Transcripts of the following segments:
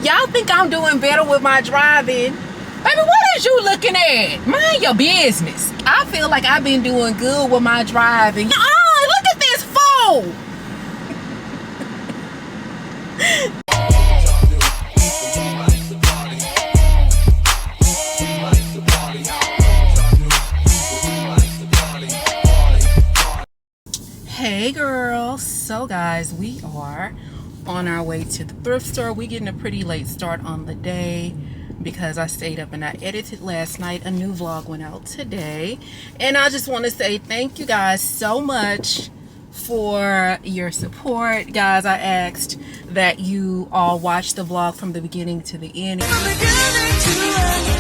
Y'all think I'm doing better with my driving? Baby, what is you looking at? Mind your business. I feel like I've been doing good with my driving. Oh, look at this fool. Hey girl. So guys, we are on our way to the thrift store. We're getting a pretty late start on the day because I stayed up and I edited last night. A new vlog went out today, and I just want to say thank you guys so much for your support. Guys, I asked that you all watch the vlog from the beginning to the end.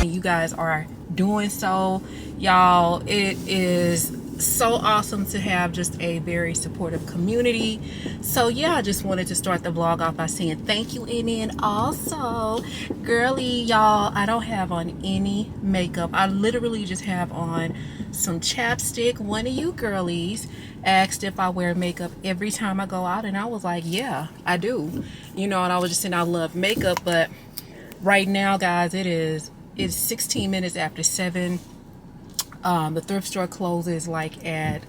You guys are doing so, y'all. It is so awesome to have just a very supportive community. So yeah, I just wanted to start the vlog off by saying thank you. And then also, girly, y'all, I don't have on any makeup. I literally just have on some chapstick. One of you girlies asked if I wear makeup every time I go out, and I was like, yeah, I do. You know, and I was just saying I love makeup. But right now, guys, it's 16 minutes after 7. The thrift store closes like at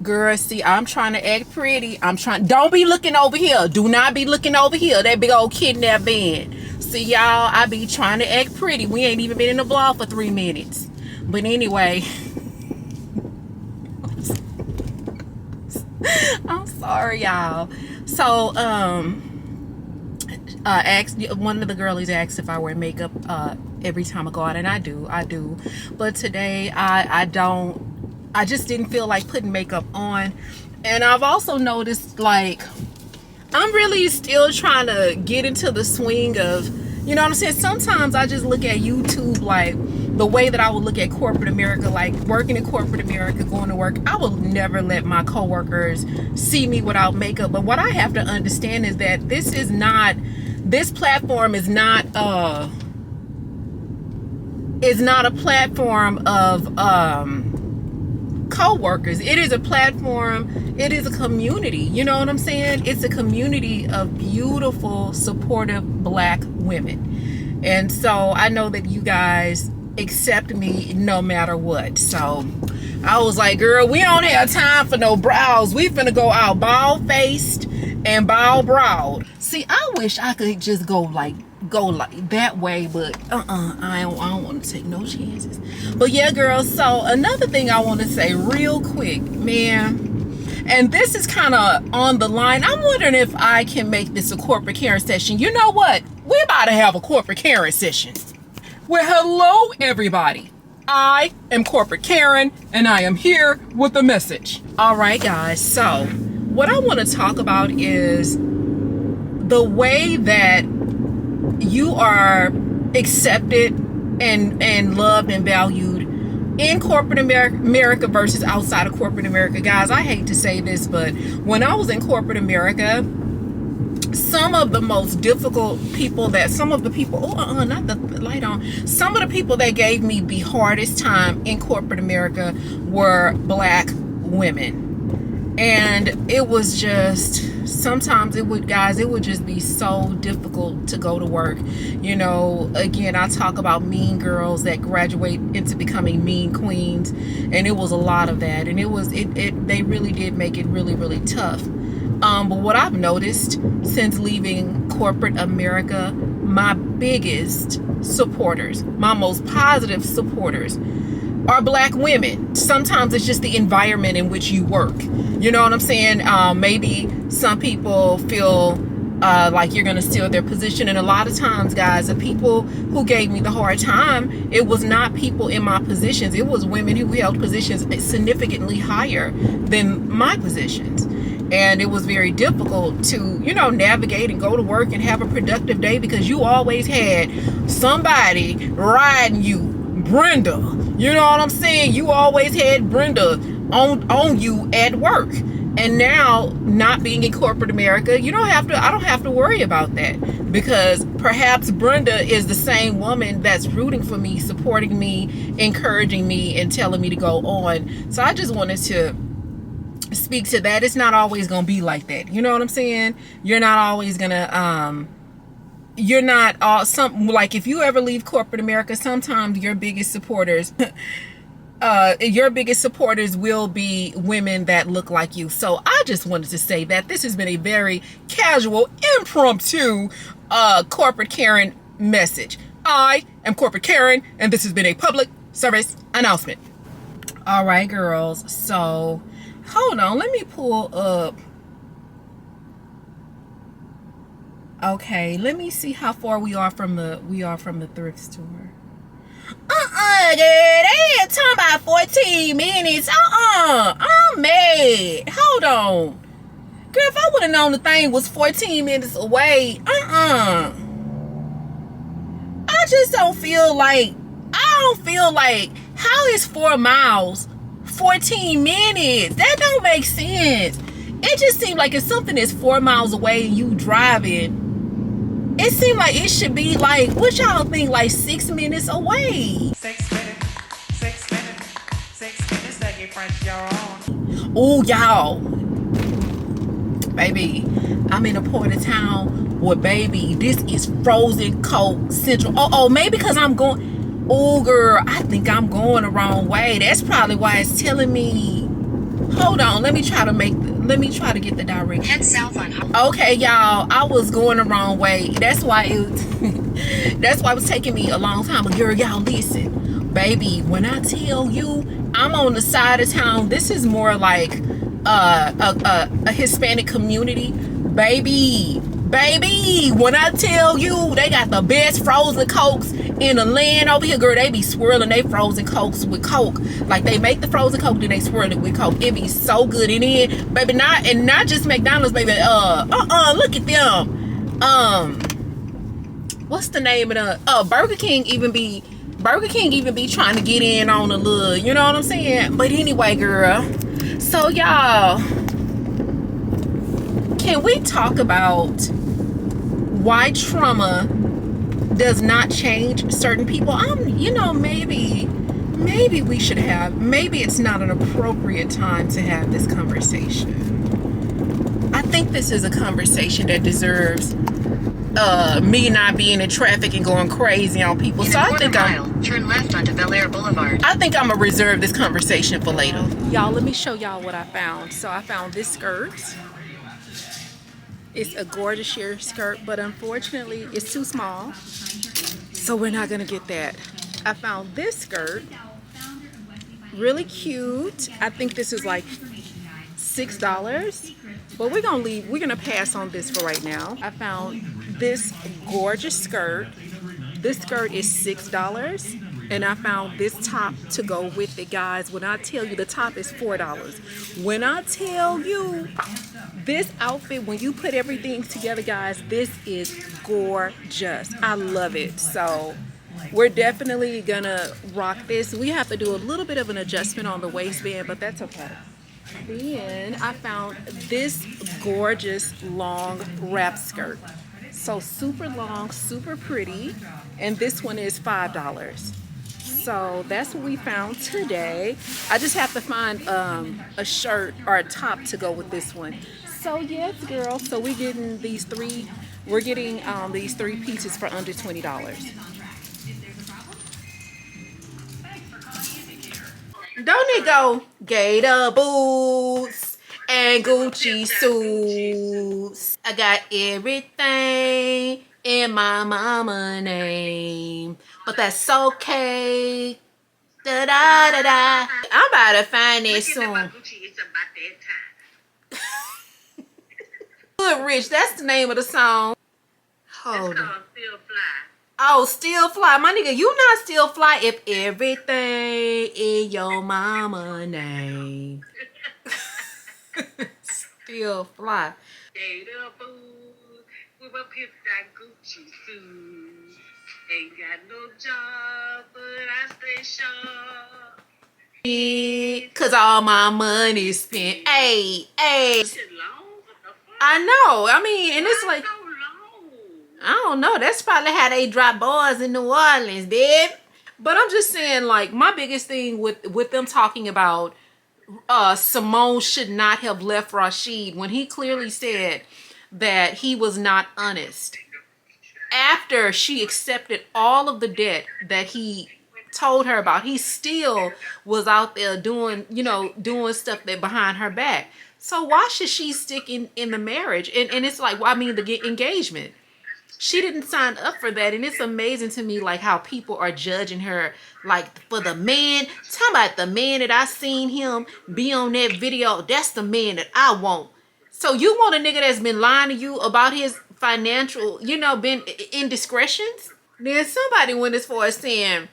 girl, see, I'm trying to act pretty. Don't be looking over here. Do not be looking over here. That big old kidnap van. See, y'all, I be trying to act pretty. We ain't even been in the vlog for 3 minutes. But anyway, I'm sorry, y'all. So one of the girlies asked if I wear makeup every time I go out, and I do. But today I just didn't feel like putting makeup on. And I've also noticed, like, I'm really still trying to get into the swing of, you know what I'm saying? Sometimes I just look at YouTube like the way that I would look at corporate America, like working in corporate America, going to work. I will never let my coworkers see me without makeup. But what I have to understand is that this platform is not a platform of co-workers. It is a platform, it is a community. You know what I'm saying? It's a community of beautiful, supportive Black women. And so I know that you guys accept me no matter what. So I was like, girl, we don't have time for no brows. We finna go out bald faced and bald browed. See, I wish I could just go like that way, but I don't want to take no chances. But yeah, girl, so another thing I want to say real quick, man, and this is kind of on the line. I'm wondering if I can make this a corporate Karen session. You know what? We're about to have a corporate Karen session. Well, hello everybody. I am Corporate Karen, and I am here with a message. All right, guys, so what I want to talk about is the way that you are accepted and loved and valued in corporate America versus outside of corporate America. Guys, I hate to say this, but when I was in corporate America, some of the most difficult people that some of the people that gave me the hardest time in corporate America were Black women. And it was just, sometimes it would just be so difficult to go to work. You know, again, I talk about mean girls that graduate into becoming mean queens, and it was a lot of that. And they really did make it really, really tough. But what I've noticed since leaving corporate America, my biggest supporters, my most positive supporters are Black women. Sometimes it's just the environment in which you work. You know what I'm saying? Maybe some people feel like you're going to steal their position. And a lot of times, guys, the people who gave me the hard time, it was not people in my positions. It was women who held positions significantly higher than my positions. And it was very difficult to, you know, navigate and go to work and have a productive day because you always had somebody riding you. Brenda, you know what I'm saying? You always had Brenda on you at work. And now, not being in corporate America, I don't have to worry about that, because perhaps Brenda is the same woman that's rooting for me, supporting me, encouraging me, and telling me to go on. So I just wanted to speak to that. It's not always going to be like that. You know what I'm saying? You're not always going to, you're not all some like if you ever leave corporate America, sometimes your biggest supporters will be women that look like you. So I just wanted to say that this has been a very casual, impromptu corporate Karen message. I am corporate Karen, and this has been a public service announcement. All right, girls, so hold on, let me pull up. Okay, let me see how far we are from the thrift store. Girl, they ain't talking about 14 minutes. I'm mad. Hold on. Girl, if I would have known the thing was 14 minutes away, I just don't feel like, how is 4 miles 14 minutes? That don't make sense. It just seems like if something is 4 miles away and you driving, it seemed like it should be like, what y'all think, like 6 minutes away? 6 minutes, 6 minutes, 6 minutes that get French your own. Oh, y'all. Baby, I'm in a part of town where, baby, this is frozen cold central. Oh, maybe because I'm going, oh, girl, I think I'm going the wrong way. That's probably why it's telling me. Hold on, let me try to get the direction. Head south on. Okay, y'all, I was going the wrong way. That's why it was taking me a long time. But girl, y'all listen, baby, when I tell you I'm on the side of town, this is more like a Hispanic community, baby. When I tell you they got the best frozen Cokes in the land over here, girl, they be swirling they frozen Cokes with Coke. Like, they make the frozen Coke, then they swirl it with Coke. It be so good. And then, baby, not just McDonald's, baby. Look at them. What's the name of the Burger King even be trying to get in on a little, you know what I'm saying? But anyway, girl. So y'all, can we talk about why trauma does not change certain people? Maybe we should have, maybe it's not an appropriate time to have this conversation. I think this is a conversation that deserves me not being in traffic and going crazy on people. So I think turn left onto Bel Air Boulevard. I think I'm gonna reserve this conversation for later. Y'all, let me show y'all what I found. So I found this skirt. It's a gorgeous sheer skirt, but unfortunately it's too small, so we're not gonna get that. I found this skirt, really cute. I think this is like $6, but we're gonna pass on this for right now. I found this gorgeous skirt. This skirt is $6, and I found this top to go with it, guys. When I tell you the top is $4, when I tell you this outfit, when you put everything together, guys, this is gorgeous. I love it. So we're definitely gonna rock this. We have to do a little bit of an adjustment on the waistband, but that's okay. Then I found this gorgeous long wrap skirt. So super long, super pretty, and this one is $5. So that's what we found today. I just have to find a shirt or a top to go with this one. So yes, girl. So we're getting these three pieces for under $20. Don't it go Gator boots and Gucci suits? I got everything in my mama name, but that's okay. Da da da da. I'm about to find it soon. Good Rich, that's the name of the song. Hold on. Oh, still fly. My nigga, you not still fly if everything in your mama name. Still fly. Ain't got no job, but I stay sharp. Cause all my money spent. Hey. I know. I mean, and it's like, I don't know. That's probably how they drop bars in New Orleans, babe. But I'm just saying, like, my biggest thing with them talking about Simone should not have left Rashid when he clearly said that he was not honest. after she accepted all of the debt that he told her about, he still was out there doing, you know, doing stuff that behind her back. So why should she stick in the marriage? And it's like, well, I mean, the engagement. She didn't sign up for that. And it's amazing to me, like, how people are judging her, like, for the man. Talking about the man that I seen him be on that video. That's the man that I want. So you want a nigga that's been lying to you about his financial, you know, been indiscretions? Then somebody went as far as saying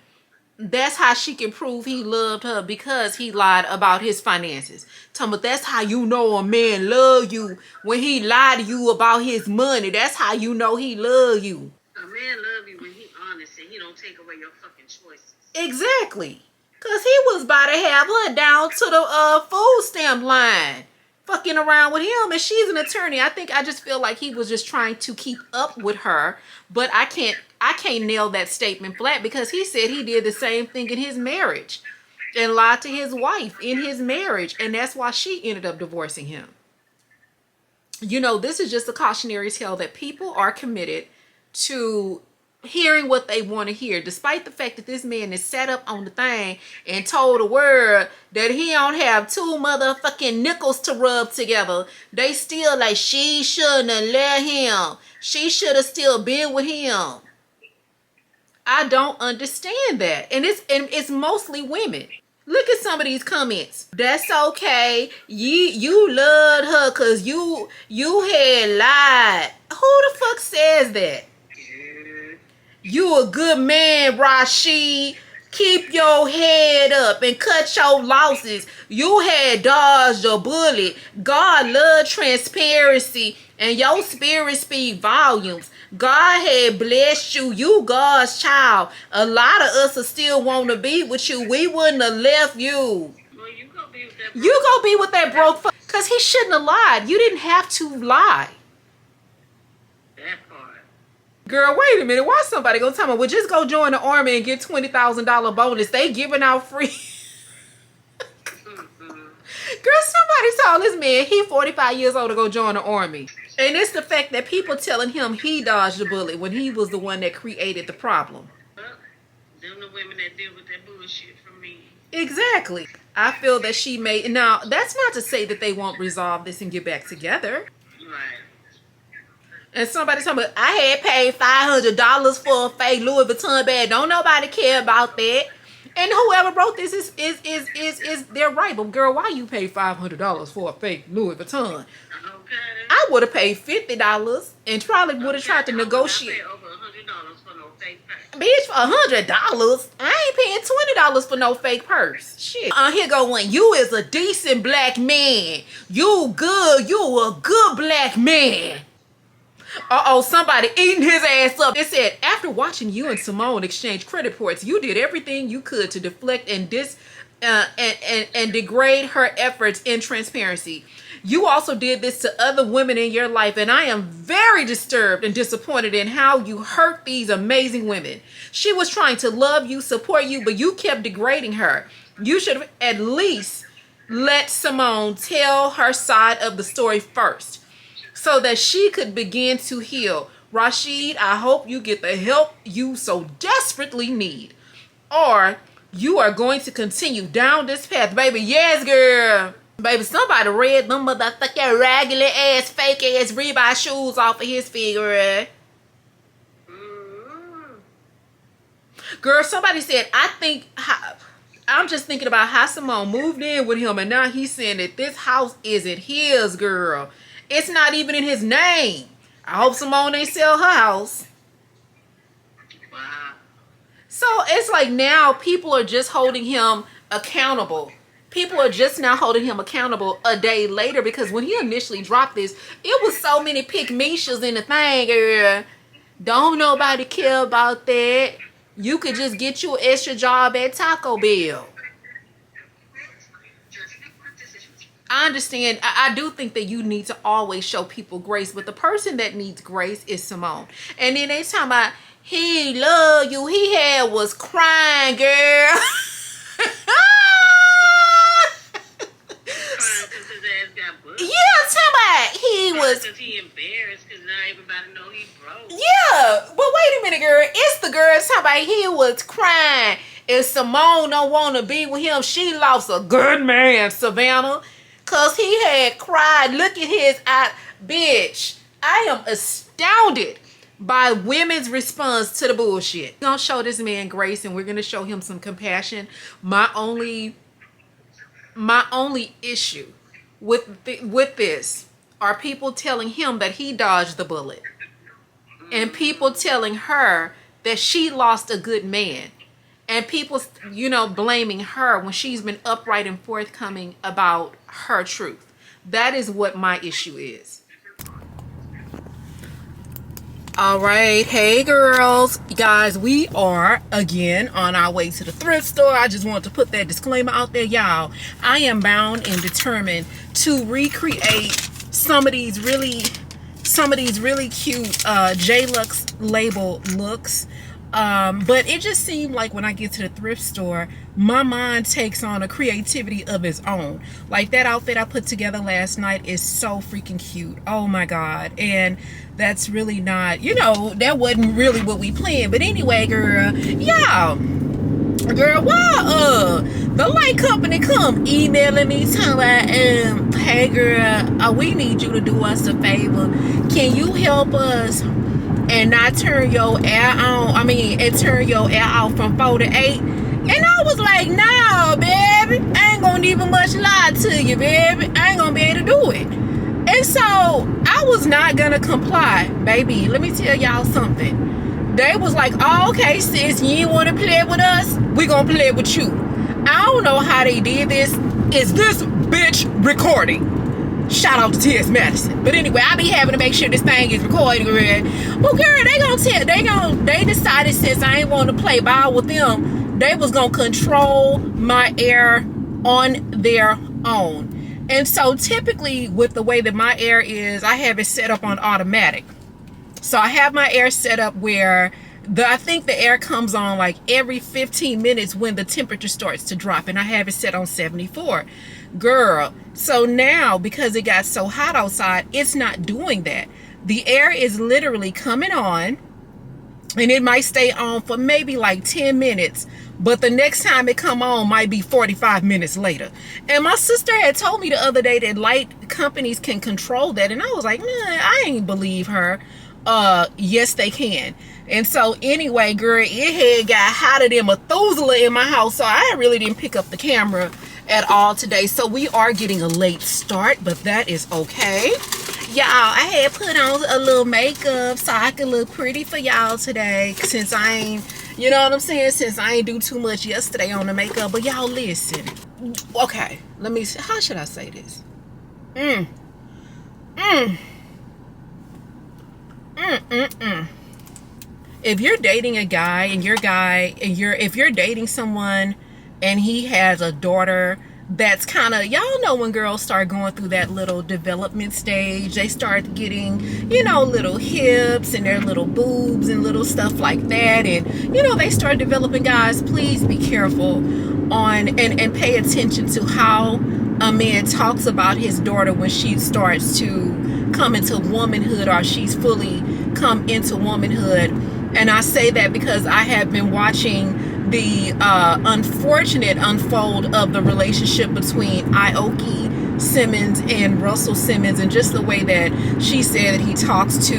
that's how she can prove he loved her, because he lied about his finances. Talking about that's how you know a man love you, when he lied to you about his money. That's how you know he love you. A man love you when he honest and he don't take away your fucking choices. Exactly. Because he was about to have her down to the food stamp line, fucking around with him, and she's an attorney. I just feel like he was just trying to keep up with her, but I can't nail that statement flat, because he said he did the same thing in his marriage and lied to his wife in his marriage, and that's why she ended up divorcing him. You know, this is just a cautionary tale that people are committed to hearing what they want to hear, despite the fact that this man is sat up on the thing and told the world that he don't have two motherfucking nickels to rub together. They still like, she shouldn't have let him. She should have still been with him. I don't understand that. And it's mostly women. Look at some of these comments. That's okay. You loved her because you had lied. Who the fuck says that? You a good man, Rashid. Keep your head up and cut your losses. You had dodged a bullet. God loved transparency, and your spirit speak volumes. God had blessed you. You God's child. A lot of us are still want to be with you. We wouldn't have left you. Well, you gonna be with that broke. You gonna be with that broke fuck. Because he shouldn't have lied. You didn't have to lie. That part. Girl, wait a minute. Why somebody gonna tell me, well, just go join the army and get $20,000 bonus? They giving out free. Girl, somebody told this man he 45 years old to go join the army. And it's the fact that people telling him he dodged the bullet when he was the one that created the problem. Well, them the women that deal with that bullshit for me. Exactly. I feel that she made... Now, that's not to say that they won't resolve this and get back together. Right. And somebody told me, I had paid $500 for a fake Louis Vuitton bag. Don't nobody care about that. And whoever wrote this is they're right. But girl, why you pay $500 for a fake Louis Vuitton? Okay. I would have paid $50 and probably would have tried to negotiate. I pay over $100 for no fake purse. Bitch, for $100, I ain't paying $20 for no fake purse. Shit. Here go one. You is a decent black man. You good. You a good black man. Uh-oh, somebody eating his ass up. It said, after watching you and Simone exchange credit reports, you did everything you could to deflect and and degrade her efforts in transparency. You also did this to other women in your life, and I am very disturbed and disappointed in how you hurt these amazing women. She was trying to love you, support you, but you kept degrading her. You should have at least let Simone tell her side of the story first, so that she could begin to heal. Rashid, I hope you get the help you so desperately need, or you are going to continue down this path. Baby, yes, girl. Baby, somebody read them motherfucking raggedy ass, fake ass Reebok shoes off of his figure. Girl, somebody said, I'm just thinking about how Simone moved in with him, and now he's saying that this house isn't his, girl. It's not even in his name. I hope Simone ain't sell her house. Wow. So it's like now people are just holding him accountable. People are just now holding him accountable a day later, because when he initially dropped this, it was so many pick-me-shas in the thing, girl. Don't nobody care about that. You could just get you an extra job at Taco Bell. I understand. I do think that you need to always show people grace, but the person that needs grace is Simone. And then they talking about, he love you. He had was crying, girl. Yeah, tell me he was. Because he embarrassed because now everybody know he broke. Yeah, but wait a minute. girl, it's the girl talking about he was crying. If Simone don't want to be with him, she lost a good man, Savannah. Because he had cried. Look at his eye. Bitch, I am astounded by women's response to the bullshit. We're going to show this man grace and we're going to show him some compassion. My only issue with this are people telling him that he dodged the bullet. And people telling her that she lost a good man. And people, you know, blaming her when she's been upright and forthcoming about her truth. That is what my issue is. All right. Hey, girls. Guys, we are, again, on our way to the thrift store. I just want to put that disclaimer out there, y'all. I am bound and determined to recreate some of these really cute J-Lux label looks. But it just seemed like when I get to the thrift store, my mind takes on a creativity of its own. Like that outfit I put together last night is so freaking cute. Oh my God. And that's really not, you know, that wasn't really what we planned. But anyway, girl, y'all, girl, why the light company come emailing me telling me, hey girl, we need you to do us a favor. Can you help us and not turn your air on? And turn your air out from 4 to 8. And I was like, nah, baby, I ain't gonna even much lie to you, baby. I ain't gonna be able to do it. And so I was not gonna comply, baby. Let me tell y'all something. They was like, oh, okay, sis, you ain't want to play with us? We gonna play with you. I don't know how they did this. Is this bitch recording? Shout out to T.S. Madison. But anyway, I be having to make sure this thing is recording, girl. Well, girl, they decided since I ain't want to play ball with them, they was gonna control my air on their own. And so typically with the way that my air is, I have it set up on automatic. So I have my air set up where I think the air comes on like every 15 minutes when the temperature starts to drop, and I have it set on 74. Girl, so now because it got so hot outside, it's not doing that. The air is literally coming on, and it might stay on for maybe like 10 minutes, but the next time it come on might be 45 minutes later. And my sister had told me the other day that light companies can control that, and I was like, nah, I ain't believe her. Yes, they can. And so anyway, girl, it had got hotter than Methuselah in my house, so I really didn't pick up the camera at all today. So we are getting a late start, but that is okay. Y'all, I had put on a little makeup so I could look pretty for y'all today, since I ain't, you know what I'm saying, since I ain't do too much yesterday on the makeup. But y'all listen, okay, let me see, how should I say this? If you're dating a guy and if you're dating someone and he has a daughter that's kind of, y'all know when girls start going through that little development stage, they start getting, you know, little hips and their little boobs and little stuff like that, and you know, they start developing. Guys, please be careful on and pay attention to how a man talks about his daughter when she starts to come into womanhood, or she's fully come into womanhood. And I say that because I have been watching the unfortunate unfold of the relationship between Aoki Simmons and Russell Simmons, and just the way that she said that he talks to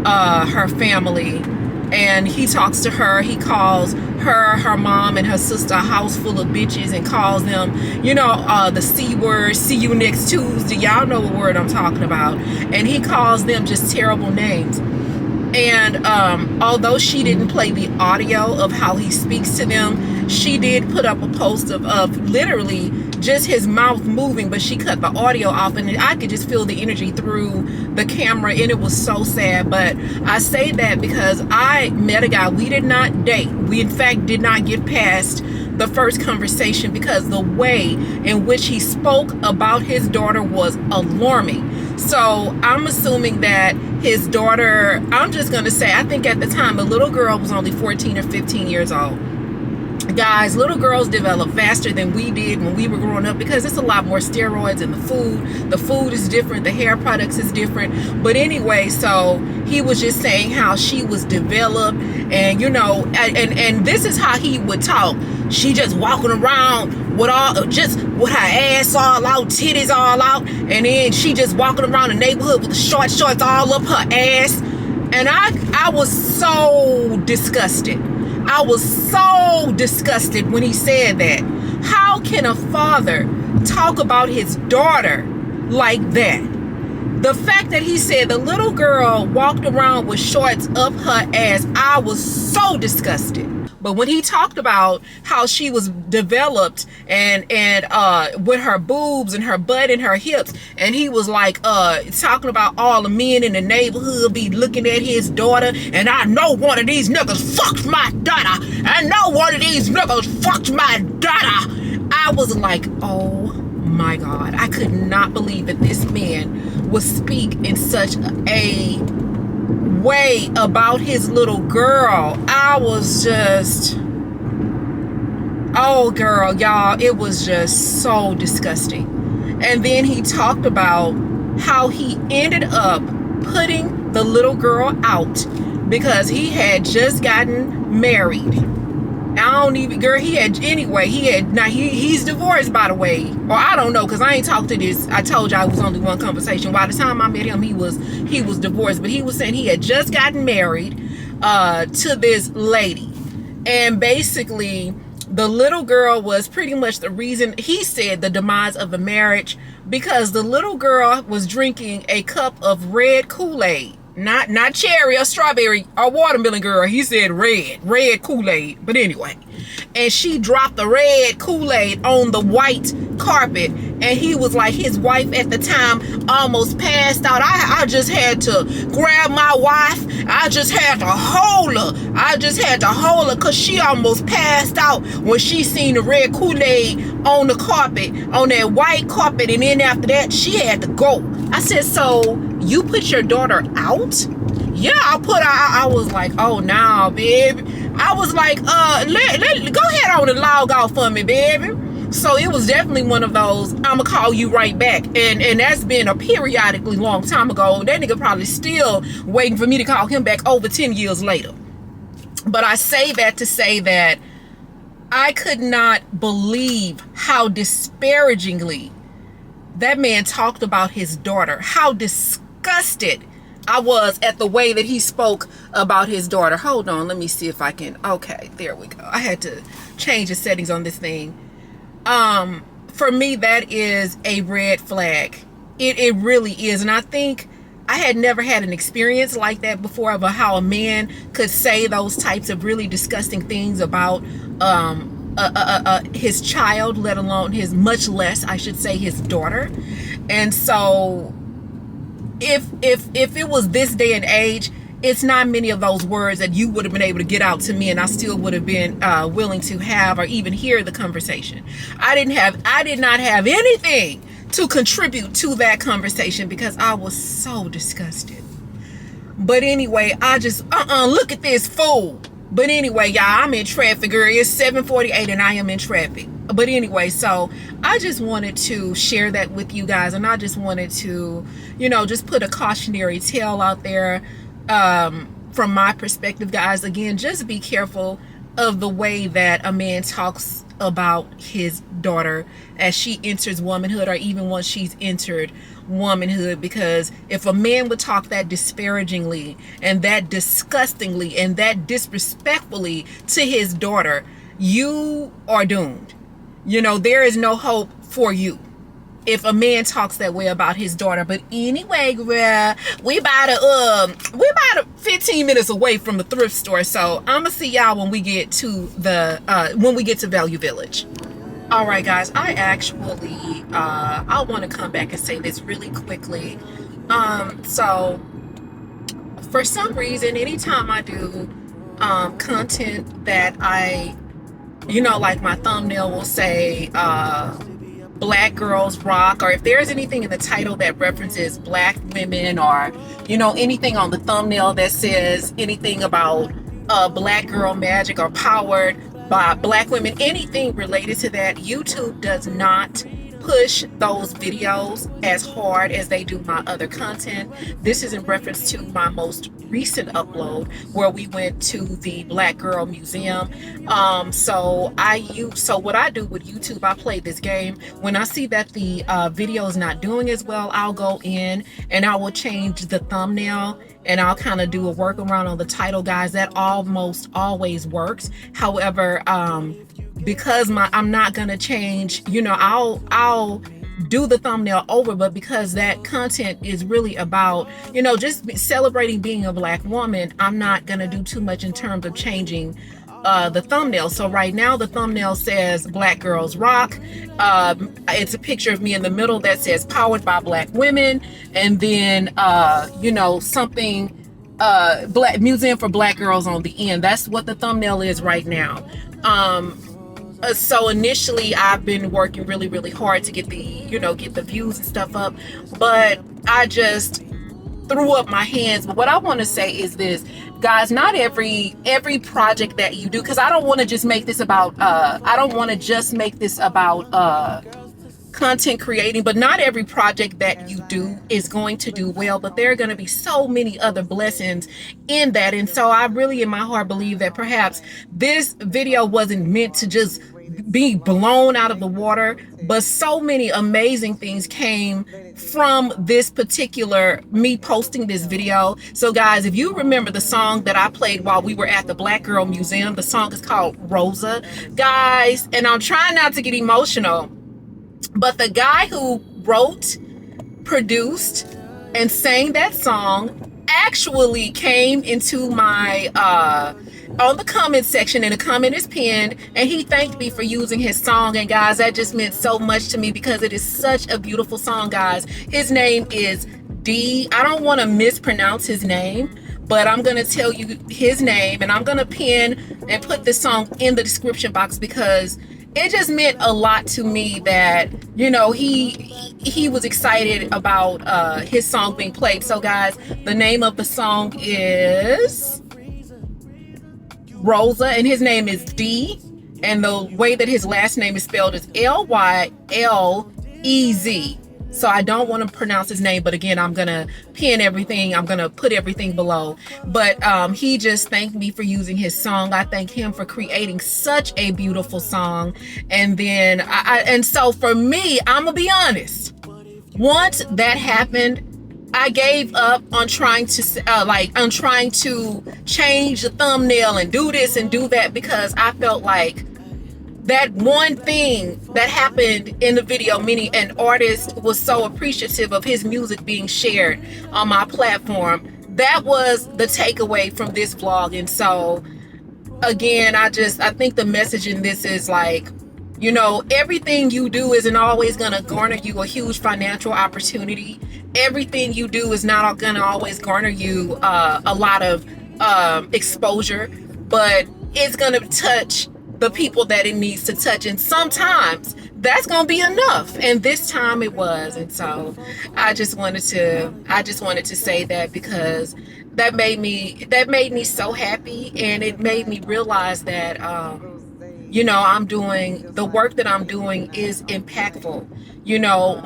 her family, and he talks to her, he calls her mom and her sister a house full of bitches, and calls them, you know, the C word, see you next Tuesday. Y'all know what word I'm talking about. And he calls them just terrible names. And although she didn't play the audio of how he speaks to them, she did put up a post of literally just his mouth moving, but she cut the audio off, and I could just feel the energy through the camera, and it was so sad. But I say that because I met a guy, we did not date, we in fact did not get past the first conversation, because the way in which he spoke about his daughter was alarming. So I'm assuming that his daughter, I'm just gonna say, I think at the time the little girl was only 14 or 15 years old. Guys, little girls develop faster than we did when we were growing up because it's a lot more steroids in the food. The food is different, the hair products is different. But anyway, so he was just saying how she was developed, and you know, and this is how he would talk. She just walking around with with her ass all out, titties all out, and then she just walking around the neighborhood with the shorts all up her ass. And I was so disgusted. I was so disgusted when he said that. How can a father talk about his daughter like that? The fact that he said the little girl walked around with shorts up her ass, I was so disgusted. But when he talked about how she was developed and with her boobs and her butt and her hips, and he was like talking about all the men in the neighborhood be looking at his daughter, and I know one of these niggas fucked my daughter. I know one of these niggas fucked my daughter. I was like, oh my God. I could not believe that this man would speak in such a way about his little girl. I was just, oh girl, y'all, it was just so disgusting. And then he talked about how he ended up putting the little girl out because he had just gotten married. I don't even, girl, he's divorced, by the way. Or I don't know, because I ain't talked to this. I told y'all it was only one conversation. By the time I met him, he was divorced. But he was saying he had just gotten married to this lady. And basically, the little girl was pretty much the reason, he said, the demise of the marriage, because the little girl was drinking a cup of red Kool-Aid. Not cherry or strawberry or watermelon, girl. He said red Kool-Aid. But anyway, and she dropped the red Kool-Aid on the white carpet, and he was like, his wife at the time almost passed out. I just had to grab my wife. I just had to hold her because she almost passed out when she seen the red Kool-Aid on the carpet, on that white carpet. And then after that, she had to go. I said, so you put your daughter out? Yeah, I was like, oh, nah, baby. I was like, go ahead on and log off for me, baby. So it was definitely one of those, I'ma call you right back. And that's been a periodically long time ago. That nigga probably still waiting for me to call him back over 10 years later. But I say that to say that I could not believe how disparagingly that man talked about his daughter. How disgusted I was at the way that he spoke about his daughter. Hold on, let me see if I can. Okay, there we go. I had to change the settings on this thing. For me, that is a red flag. It really is. And I think I had never had an experience like that before, about how a man could say those types of really disgusting things about his child, let alone much less, I should say, his daughter. And so if it was this day and age, it's not many of those words that you would have been able to get out to me, and I still would have been willing to have or even hear the conversation. I did not have anything to contribute to that conversation because I was so disgusted. But anyway, I just look at this fool. But anyway, y'all, I'm in traffic, girl. It's 7:48 and I am in traffic. But anyway, so I just wanted to share that with you guys, and I just wanted to, just put a cautionary tale out there from my perspective, guys. Again, just be careful of the way that a man talks about his daughter as she enters womanhood, or even once she's entered womanhood, because if a man would talk that disparagingly and that disgustingly and that disrespectfully to his daughter, you are doomed. There is no hope for you if a man talks that way about his daughter. But anyway, girl, we about 15 minutes away from the thrift store, so I'm gonna see y'all when we get to Value Village. All right, guys, I want to come back and say this really quickly. So for some reason, anytime I do content that like my thumbnail will say Black Girls Rock, or if there's anything in the title that references Black women, or anything on the thumbnail that says anything about Black girl magic or powered by black women, anything related to that. YouTube does not push those videos as hard as they do my other content. This is in reference to my most recent upload where we went to the Black Girl Museum. So what I do with YouTube, I play this game. When I see that the video is not doing as well, I'll go in and I will change the thumbnail and I'll kind of do a workaround on the title, guys. That almost always works. However, because I'm not gonna change, you know, I'll do the thumbnail over, but because that content is really about, you know, just celebrating being a black woman, I'm not gonna do too much in terms of changing the thumbnail. So right now the thumbnail says Black Girls Rock. It's a picture of me in the middle that says powered by black women, and then you know, something Black Museum for Black Girls on the end. That's what the thumbnail is right now. So initially I've been working really hard to get the, you know, get the views and stuff up, but I just threw up my hands. But what I want to say is this, guys, not every project that you do, because I don't want to just make this about content creating, but not every project that you do is going to do well, but there are going to be so many other blessings in that. And so I really in my heart believe that perhaps this video wasn't meant to just be blown out of the water, but so many amazing things came from this particular me posting this video. So guys, if you remember the song that I played while we were at the Black Girl Museum, the song is called Rosa, guys, and I'm trying not to get emotional, but the guy who wrote, produced, and sang that song actually came into my on the comment section, and a comment is pinned, and he thanked me for using his song. And guys, that just meant so much to me because it is such a beautiful song, guys. His name is D. I don't want to mispronounce his name, but I'm going to tell you his name, and I'm going to pin and put this song in the description box because it just meant a lot to me that, you know, he was excited about his song being played. So guys, the name of the song is Rosa, and his name is D, and the way that his last name is spelled is LYLEZ. So I don't want to pronounce his name, but again, I'm gonna pin everything, I'm gonna put everything below. But he just thanked me for using his song. I thank him for creating such a beautiful song. And then and so for me, I'm gonna be honest, once that happened, I gave up on trying to change the thumbnail and do this and do that, because I felt like that one thing that happened in the video, meaning an artist was so appreciative of his music being shared on my platform, that was the takeaway from this vlog. And so again, I think the message in this is like, you know, everything you do isn't always going to garner you a huge financial opportunity. Everything you do is not going to always garner you a lot of exposure, but it's going to touch the people that it needs to touch. And sometimes that's going to be enough. And this time it was. And so I just wanted to say that, because that made me so happy. And it made me realize that, you know, the work that I'm doing is impactful. You know,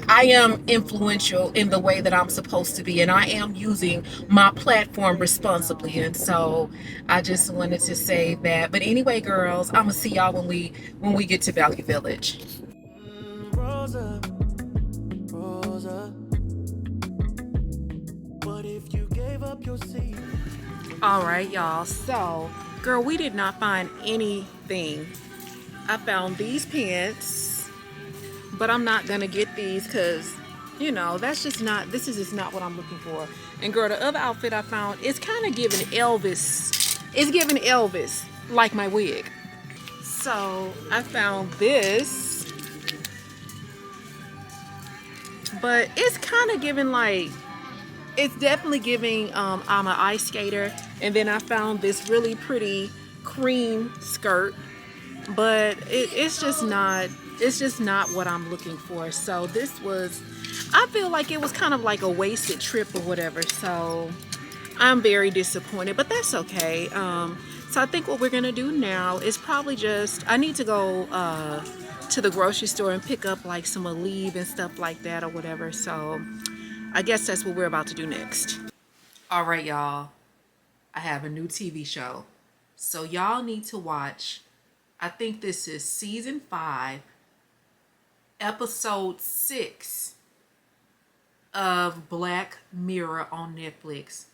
I am influential in the way that I'm supposed to be, and I am using my platform responsibly. And so I just wanted to say that. But anyway, girls, I'm gonna see y'all when we get to Value Village. Rosa, Rosa, but if you gave up your seat. All right, y'all. So, girl, we did not find anything. I found these pants, but I'm not gonna get these because, you know, this is just not what I'm looking for. And girl, the other outfit I found, it's kind of giving Elvis. It's giving Elvis, like my wig. So I found this, but it's kind of giving like, it's definitely giving I'm an ice skater. And then I found this really pretty cream skirt, but it's just not what I'm looking for. So this was, I feel like it was kind of like a wasted trip or whatever. So I'm very disappointed, but that's okay. So I think what we're gonna do now is probably just, I need to go to the grocery store and pick up like some LYLEZ and stuff like that or whatever. So I guess that's what we're about to do next. All right, y'all. I have a new TV show. So y'all need to watch, I think this is season 5, episode 6 of Black Mirror on Netflix.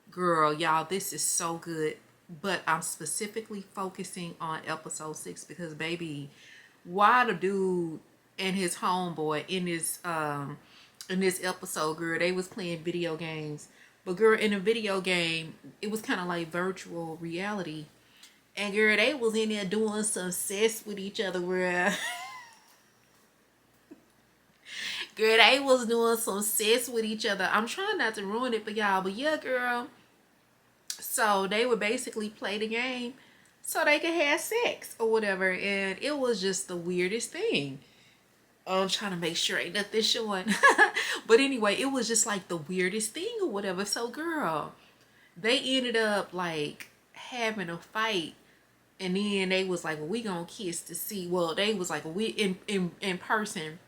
Girl, y'all, this is so good. But I'm specifically focusing on episode 6 because, baby, why the dude and his homeboy in this episode, girl, they was playing video games. But girl, in a video game, it was kind of like virtual reality. And girl, they was in there doing some sex with each other, girl. Girl, they was doing some sex with each other. I'm trying not to ruin it for y'all, but yeah, girl. So they would basically play the game so they could have sex or whatever. And it was just the weirdest thing. I'm trying to make sure ain't nothing showing. But anyway, it was just like the weirdest thing or whatever. So girl, they ended up like having a fight. And then they was like, well, we gonna kiss to see. Well, they was like, we in person.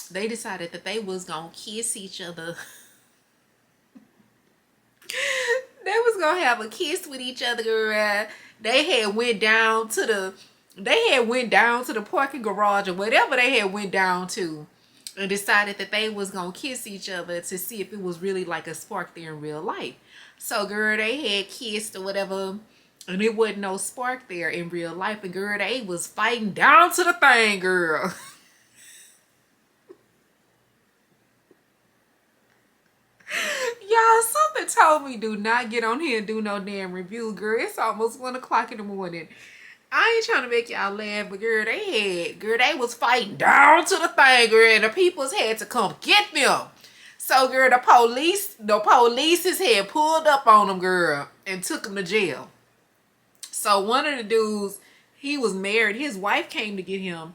They decided that they was gonna kiss each other. They was gonna have a kiss with each other, girl. They had went down to the parking garage or whatever they had went down to, and decided that they was gonna kiss each other to see if it was really like a spark there in real life. So girl, they had kissed or whatever, and it wasn't no spark there in real life. And girl, they was fighting down to the thing, girl. Y'all, something told me do not get on here and do no damn review, girl. It's almost 1 o'clock in the morning. I ain't trying to make y'all laugh, but girl, they was fighting down to the thing, girl, and the peoples had to come get them. So girl, the police had pulled up on them, girl, and took them to jail. So one of the dudes, he was married. His wife came to get him.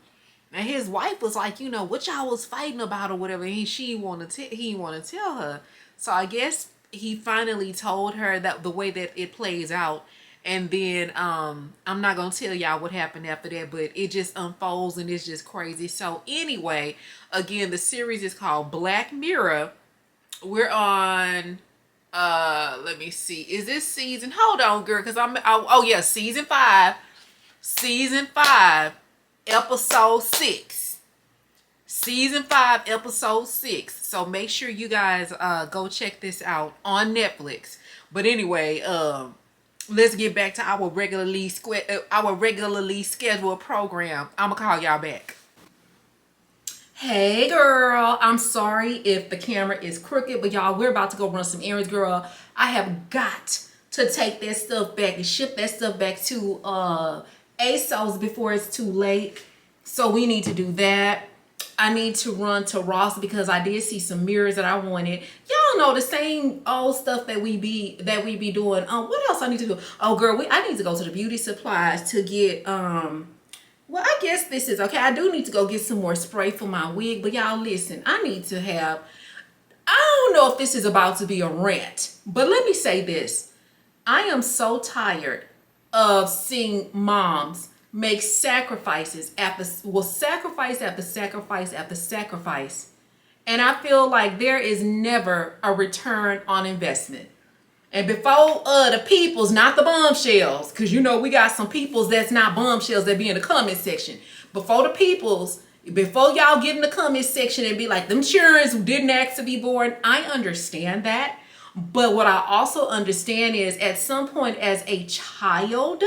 And his wife was like, you know, what y'all was fighting about or whatever. He didn't want to tell her. So I guess he finally told her that the way that it plays out. And then I'm not going to tell y'all what happened after that, but it just unfolds and it's just crazy. So anyway, again, the series is called Black Mirror. We're on, let me see. Is this season? Hold on, girl, because oh yeah, season 5. Season 5. Episode 6. Season 5, episode 6. So make sure you guys go check this out on Netflix. But anyway, let's get back to our regularly scheduled program. I'm gonna call y'all back. Hey girl, I'm sorry if the camera is crooked, but y'all, we're about to go run some errands, girl. I have got to take that stuff back and ship that stuff back to ASOS before it's too late. So we need to do that. I need to run to Ross because I did see some mirrors that I wanted. Y'all know the same old stuff that we be doing. What else I need to do? Oh girl, I need to go to the beauty supplies to get well, I guess this is okay. I do need to go get some more spray for my wig, but y'all listen, I don't know if this is about to be a rant, but let me say this. I am so tired of seeing moms make sacrifice after sacrifice after sacrifice. And I feel like there is never a return on investment. And before the peoples, not the bombshells, because you know we got some peoples that's not bombshells that be in the comment section. Before the peoples, before y'all get in the comment section and be like, them children who didn't ask to be born, I understand that. But what I also understand is at some point as a child,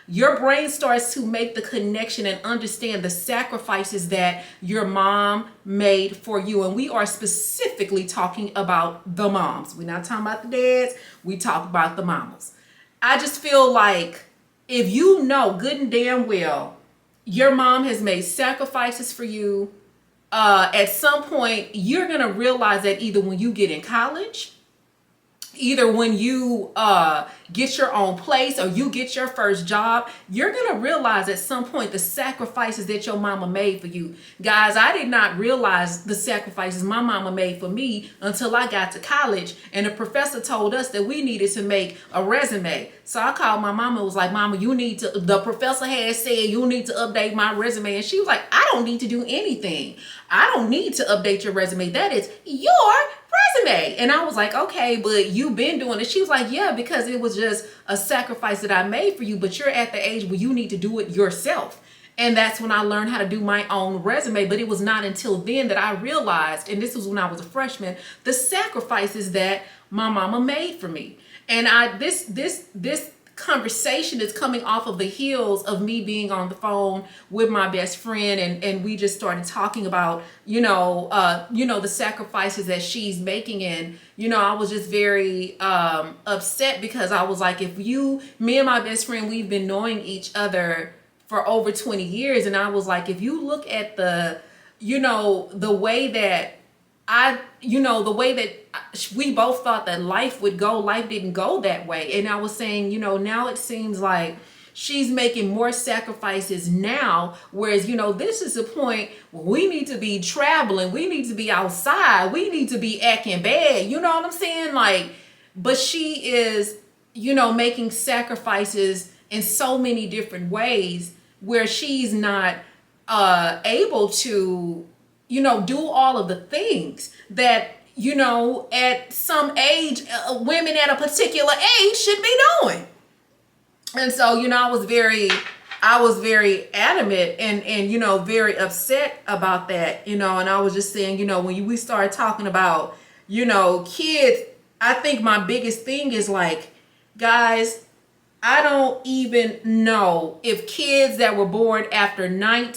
your brain starts to make the connection and understand the sacrifices that your mom made for you. And we are specifically talking about the moms. We're not talking about the dads. We talk about the mamas. I just feel like if you know good and damn well your mom has made sacrifices for you, at some point you're going to realize that either when you get in college, either when you get your own place or you get your first job, you're gonna realize at some point the sacrifices that your mama made for you. Guys, I did not realize the sacrifices my mama made for me until I got to college, and the professor told us that we needed to make a resume. So I called my mama and was like, Mama, the professor had said you need to update my resume. And she was like, I don't need to do anything. I don't need to update your resume. That is your resume. And I was like, okay, but you've been doing it. She was like, yeah, because it was just a sacrifice that I made for you, but you're at the age where you need to do it yourself. And that's when I learned how to do my own resume. But it was not until then that I realized, and this was when I was a freshman, the sacrifices that my mama made for me. And this conversation is coming off of the heels of me being on the phone with my best friend, and we just started talking about the sacrifices that she's making. And I was just very upset, because I was like, me and my best friend, we've been knowing each other for over 20 years, and I was like, if you look at the way that we both thought that life would go, life didn't go that way. And I was saying, now it seems like she's making more sacrifices now, whereas, this is the point where we need to be traveling, we need to be outside, we need to be acting bad, you know what I'm saying? Like, but she is, making sacrifices in so many different ways where she's not able to do all of the things that, at some age, women at a particular age should be doing. And so, I was very adamant and very upset about that, and I was just saying, when we started talking about, kids, I think my biggest thing is like, guys, I don't even know if kids that were born after I'm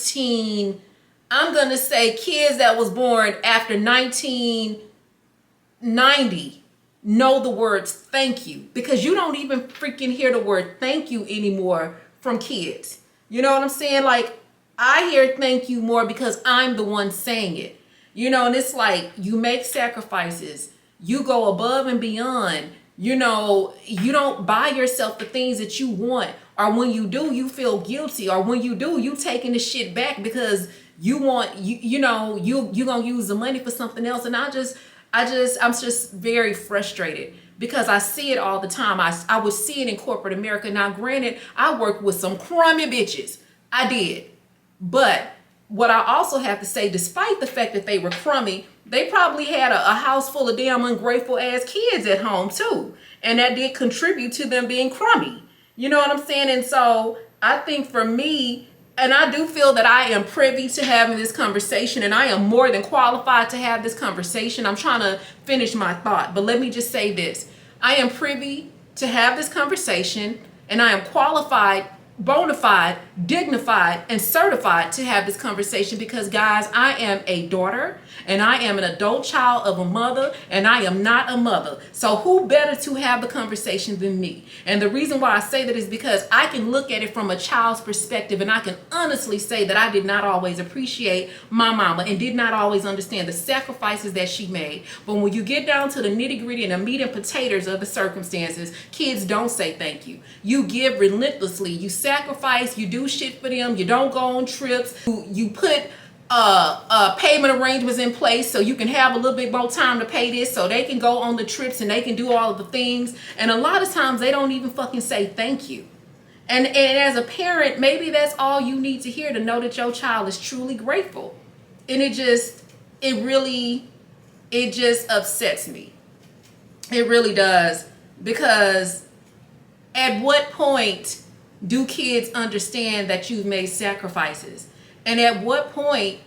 going to say kids that was born after 1990 know the words thank you, because you don't even freaking hear the word thank you anymore from kids. You know what I'm saying? Like, I hear thank you more because I'm the one saying it. And it's like, you make sacrifices, you go above and beyond. You don't buy yourself the things that you want, or when you do, you feel guilty, or when you do, you taking the shit back because you want, you gonna use the money for something else. And I'm just very frustrated, because I see it all the time. I would see it in corporate America. Now, granted, I worked with some crummy bitches. I did. But what I also have to say, despite the fact that they were crummy, they probably had a house full of damn ungrateful ass kids at home too. And that did contribute to them being crummy. You know what I'm saying? And so I think for me, and I do feel that I am privy to having this conversation, and I am more than qualified to have this conversation. I'm trying to finish my thought, but let me just say this. I am privy to have this conversation, and I am qualified, bona fide, dignified, and certified to have this conversation, because, guys, I am a daughter, and I am an adult child of a mother, and I am not a mother. So who better to have the conversation than me? And the reason why I say that is because I can look at it from a child's perspective, and I can honestly say that I did not always appreciate my mama and did not always understand the sacrifices that she made. But when you get down to the nitty-gritty and the meat and potatoes of the circumstances, kids don't say thank you. You give relentlessly. You sacrifice. You do shit for them. You don't go on trips. You put payment arrangements in place so you can have a little bit more time to pay this, so they can go on the trips and they can do all of the things. And a lot of times they don't even fucking say thank you. And as a parent, maybe that's all you need to hear to know that your child is truly grateful. And it just upsets me. It really does. Because at what point do kids understand that you've made sacrifices? And at what point,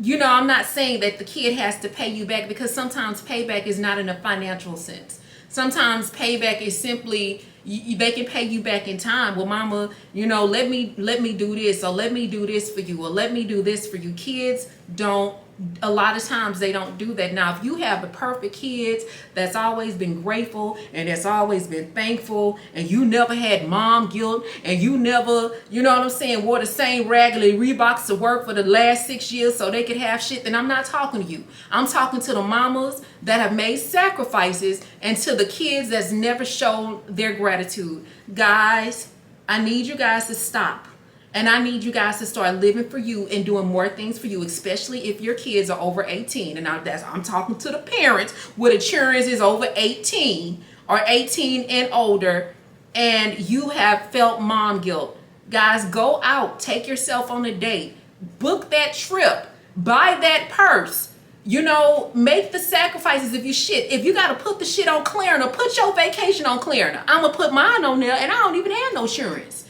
I'm not saying that the kid has to pay you back, because sometimes payback is not in a financial sense. Sometimes payback is simply, they can pay you back in time. Well, mama, you know, let me do this, or let me do this for you, or let me do this for you. Kids don't, a lot of times they don't do that. Now, if you have the perfect kids that's always been grateful and that's always been thankful, and you never had mom guilt, and you never, you know what I'm saying, wore the same raggedy Reeboks to work for the last 6 years so they could have shit, then I'm not talking to you. I'm talking to the mamas that have made sacrifices, and to the kids that's never shown their gratitude. Guys, I need you guys to stop. And I need you guys to start living for you and doing more things for you, especially if your kids are over 18. And I'm talking to the parents where the children is over 18 or 18 and older, and you have felt mom guilt. Guys, go out, take yourself on a date, book that trip, buy that purse. You know, make the sacrifices. If you got to put the shit on Klarna, put your vacation on Klarna. I'm going to put mine on there, and I don't even have no insurance.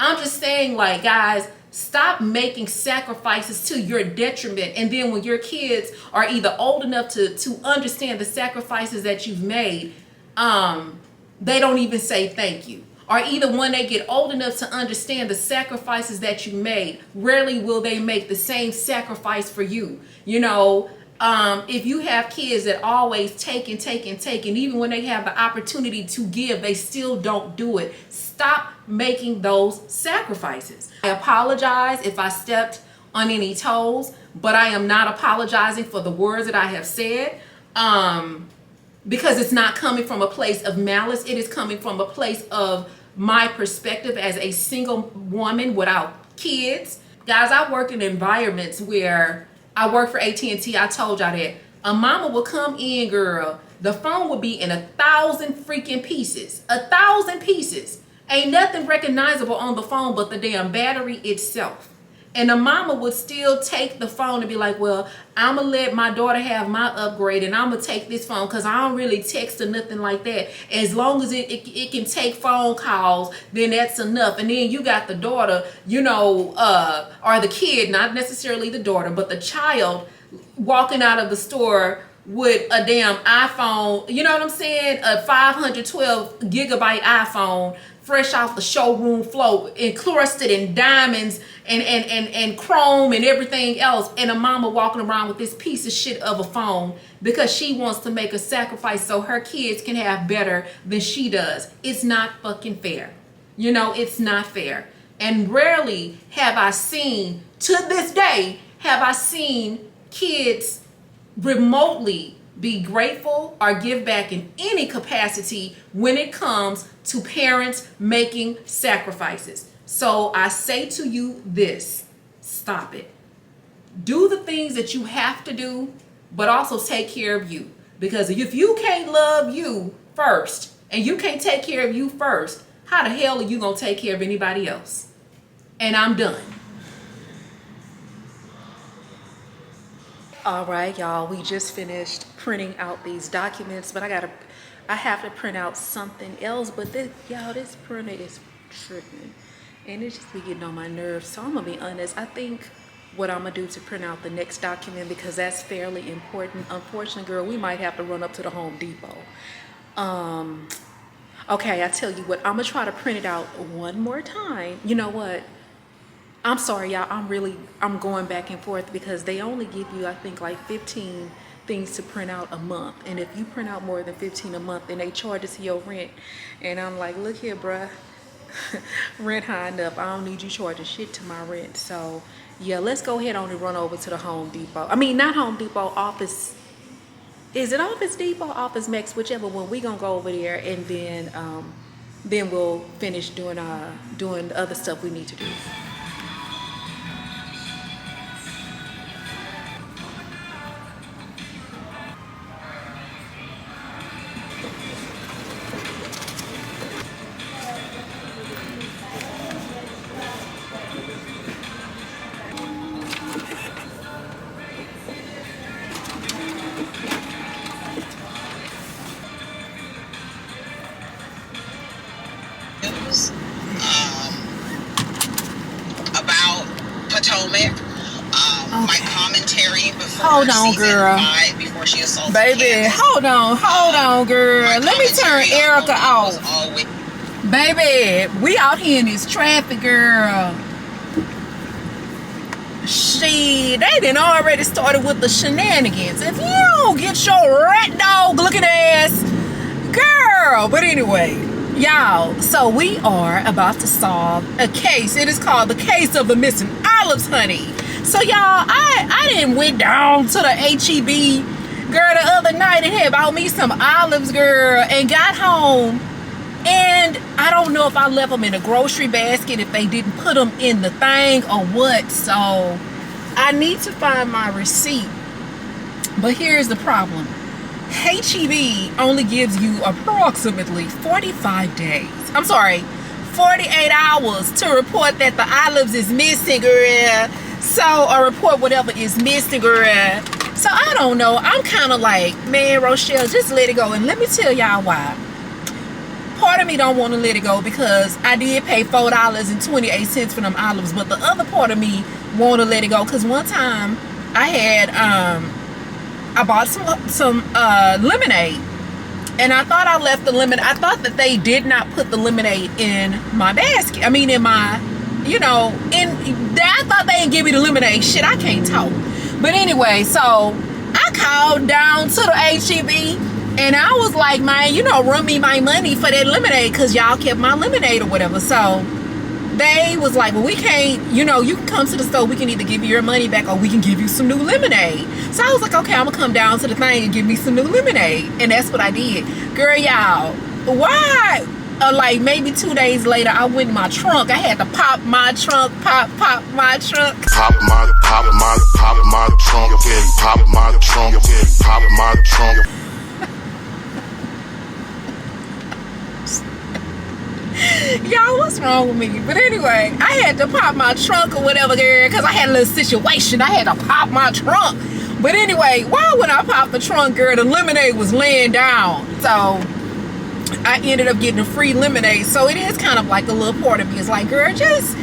I'm just saying, like, guys, stop making sacrifices to your detriment. And then when your kids are either old enough to understand the sacrifices that you've made, they don't even say thank you. Or either when they get old enough to understand the sacrifices that you made, rarely will they make the same sacrifice for you. You know, if you have kids that always take, even when they have the opportunity to give, they still don't do it. Stop making those sacrifices. I apologize if I stepped on any toes, but I am not apologizing for the words that I have said, because it's not coming from a place of malice. It is coming from a place of my perspective as a single woman without kids. Guys, I work in environments where I work for AT&T. I told y'all that a mama will come in, girl, the phone would be in 1,000 freaking pieces. 1,000 pieces. Ain't nothing recognizable on the phone but the damn battery itself. And the mama would still take the phone and be like, well, I'm going to let my daughter have my upgrade, and I'm going to take this phone because I don't really text or nothing like that. As long as it can take phone calls, then that's enough. And then you got the daughter, you know, or the kid, not necessarily the daughter, but the child walking out of the store with a damn iPhone, you know what I'm saying? A 512 gigabyte iPhone, fresh off the showroom floor, encrusted in diamonds and chrome and everything else, and a mama walking around with this piece of shit of a phone because she wants to make a sacrifice so her kids can have better than she does. It's not fucking fair. You know, it's not fair. And rarely have I seen, to this day, have I seen kids remotely be grateful or give back in any capacity when it comes to parents making sacrifices. So I say to you this, stop it. Do the things that you have to do, but also take care of you. Because if you can't love you first and you can't take care of you first, how the hell are you going to take care of anybody else? And I'm done. All right, y'all, we just finished printing out these documents, but I have to print out something else. But this printer is tripping, and it just be getting on my nerves. So I'm gonna be honest, I think what I'm gonna do to print out the next document, because that's fairly important. Unfortunately, girl, we might have to run up to the Home Depot. Okay, I tell you what, I'm gonna try to print it out one more time. You know what? I'm sorry, y'all. I'm going back and forth because they only give you, I think, like 15 things to print out a month. And if you print out more than 15 a month, then they charge it to your rent. And I'm like, look here, bruh. Rent high enough. I don't need you charging shit to my rent. So, yeah, let's go ahead on and run over to the Home Depot. I mean, not Home Depot, Office. Is it Office Depot, Office Max, whichever one. We gonna go over there, and then we'll finish doing the other stuff we need to do. About Potomac. My commentary before Hold on, girl. 5, before she assaulted Baby, Candace. hold on, girl. Let me turn Erica off. Baby, we out here in this traffic, girl. They done already started with the shenanigans. If you don't get your rat dog looking ass, girl. But anyway, y'all, so we are about to solve a case. It is called the case of the missing olives, honey. So y'all, I didn't went down to the HEB, girl, the other night and had bought me some olives, girl, and got home. And I don't know if I left them in a grocery basket, if they didn't put them in the thing or what. So I need to find my receipt. But here's the problem. HEB only gives you approximately 45 days. I'm sorry, 48 hours to report that the olives is missing, girl. So, or report whatever is missing, girl. So I don't know. I'm kind of like, man, Rochelle, just let it go. And let me tell y'all why. Part of me don't want to let it go because I did pay $4.28 for them olives, but the other part of me want to let it go because one time I had I bought some lemonade, and I thought I left the lemonade. I thought that they did not put the lemonade in my basket. I mean, in my, you know, I thought they didn't give me the lemonade. Shit, I can't talk. But anyway, so I called down to the HEB. And I was like, man, you know, run me my money for that lemonade because y'all kept my lemonade or whatever. So they was like, well, we can't, you know, you can come to the store. We can either give you your money back or we can give you some new lemonade. So I was like, okay, I'm going to come down to the thing and give me some new lemonade. And that's what I did. Girl, y'all, why? Like maybe 2 days later, I went in my trunk. I had to pop my trunk, pop my trunk. Pop my trunk, pop my trunk, pop my trunk. Y'all, what's wrong with me? But anyway, I had to pop my trunk or whatever, girl, because I had a little situation. I had to pop my trunk. But anyway, when I popped the trunk, girl, the lemonade was laying down. So I ended up getting a free lemonade. So it is kind of like a little part of me. It's like, girl, just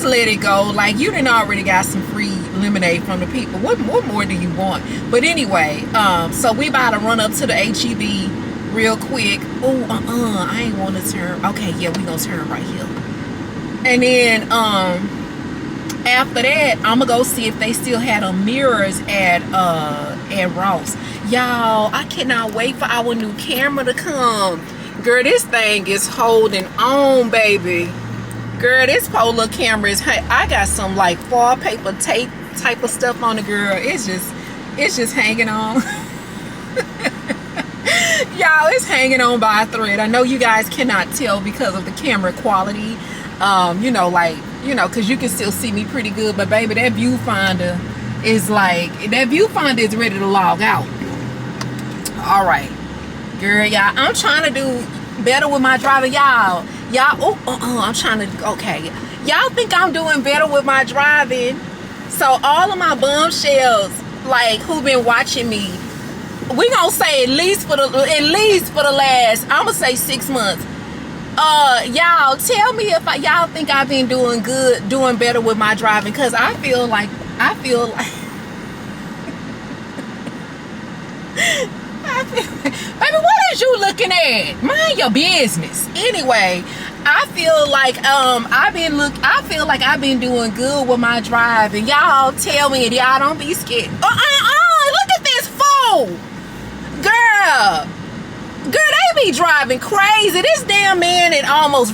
let it go. Like, you done already got some free lemonade from the people. What more do you want? But anyway, so we about to run up to the HEB real quick. Oh, I ain't want to turn. Okay, yeah, we gonna turn right here. And then after that, I'm gonna go see if they still had mirrors at Ross. Y'all, I cannot wait for our new camera to come. Girl, this thing is holding on, baby. Girl, this polar camera is, I got some like wallpaper tape type of stuff on the girl. It's just hanging on. Y'all, it's hanging on by a thread. I know you guys cannot tell because of the camera quality. You know, like, you know, because you can still see me pretty good. But baby, that viewfinder is like, that viewfinder is ready to log out. All right, girl, y'all, I'm trying to do better with my driving. Y'all, I'm trying to, okay. Y'all think I'm doing better with my driving? So all of my bombshells, like, who been watching me, we gonna say at least for the last, I'm gonna say 6 months. Y'all tell me if y'all think I've been doing better with my driving, because I feel like baby, what is you looking at? Mind your business. Anyway, I feel like I've been doing good with my driving. Y'all tell me, and y'all don't be scared. Look at this fool. Girl, they be driving crazy. This damn man that almost